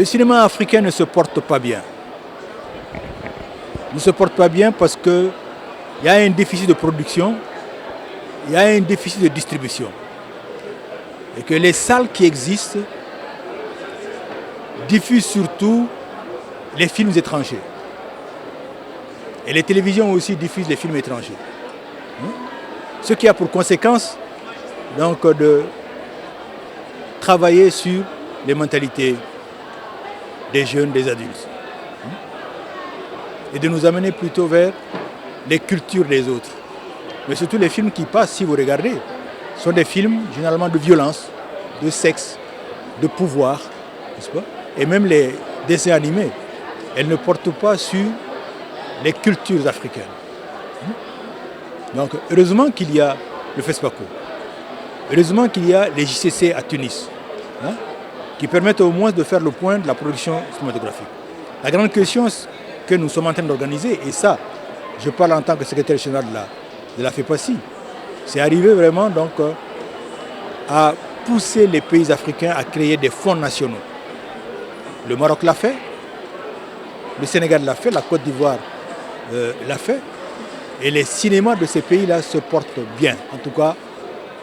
Le cinéma africain ne se porte pas bien. Il ne se porte pas bien parce qu'il y a un déficit de production, il y a un déficit de distribution. Et que les salles qui existent diffusent surtout les films étrangers. Et les télévisions aussi diffusent les films étrangers. Ce qui a pour conséquence donc, de travailler sur les mentalités des jeunes, des adultes. Et de nous amener plutôt vers les cultures des autres. Mais surtout les films qui passent, si vous regardez, sont des films généralement de violence, de sexe, de pouvoir, n'est-ce pas? Et même les dessins animés, elles ne portent pas sur les cultures africaines. Donc heureusement qu'il y a le FESPACO, heureusement qu'il y a les JCC à Tunis, qui permettent au moins de faire le point de la production cinématographique. La grande question que nous sommes en train d'organiser, et ça, je parle en tant que secrétaire général de la FEPACI, c'est arriver vraiment donc à pousser les pays africains à créer des fonds nationaux. Le Maroc l'a fait, le Sénégal l'a fait, la Côte d'Ivoire l'a fait, et les cinémas de ces pays-là se portent bien, en tout cas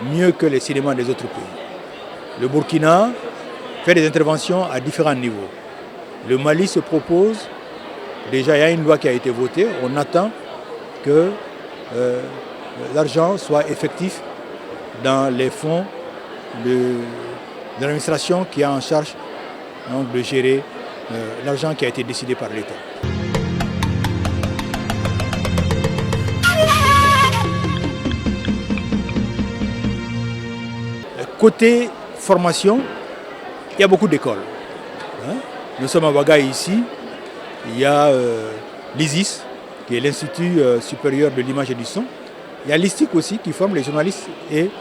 mieux que les cinémas des autres pays. Le Burkina fait des interventions à différents niveaux. Le Mali se propose, déjà il y a une loi qui a été votée, on attend que l'argent soit effectif dans les fonds de l'administration qui a en charge donc, de gérer l'argent qui a été décidé par l'État. Côté formation, il y a beaucoup d'écoles. Nous sommes à Ouagaï ici, il y a l'ISIS, qui est l'Institut supérieur de l'image et du son. Il y a l'ISTIC aussi, qui forme les journalistes et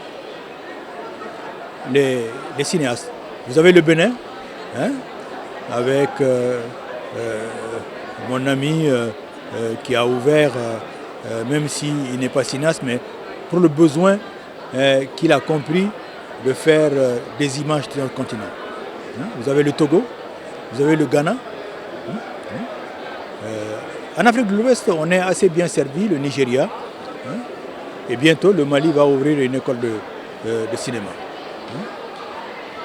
les cinéastes. Vous avez le Bénin, avec mon ami qui a ouvert, même s'il n'est pas cinéaste, mais pour le besoin qu'il a compris de faire des images sur notre continent. Vous avez le Togo, vous avez le Ghana. En Afrique de l'Ouest, on est assez bien servi, le Nigeria. Et bientôt, le Mali va ouvrir une école de cinéma.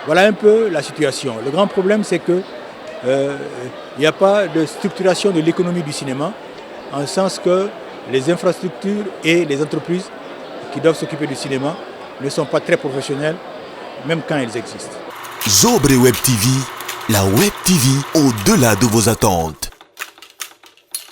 Voilà un peu la situation. Le grand problème, c'est qu'il n'y a pas de structuration de l'économie du cinéma, en sens que les infrastructures et les entreprises qui doivent s'occuper du cinéma ne sont pas très professionnelles, même quand elles existent. Zobre Web TV, la Web TV au-delà de vos attentes.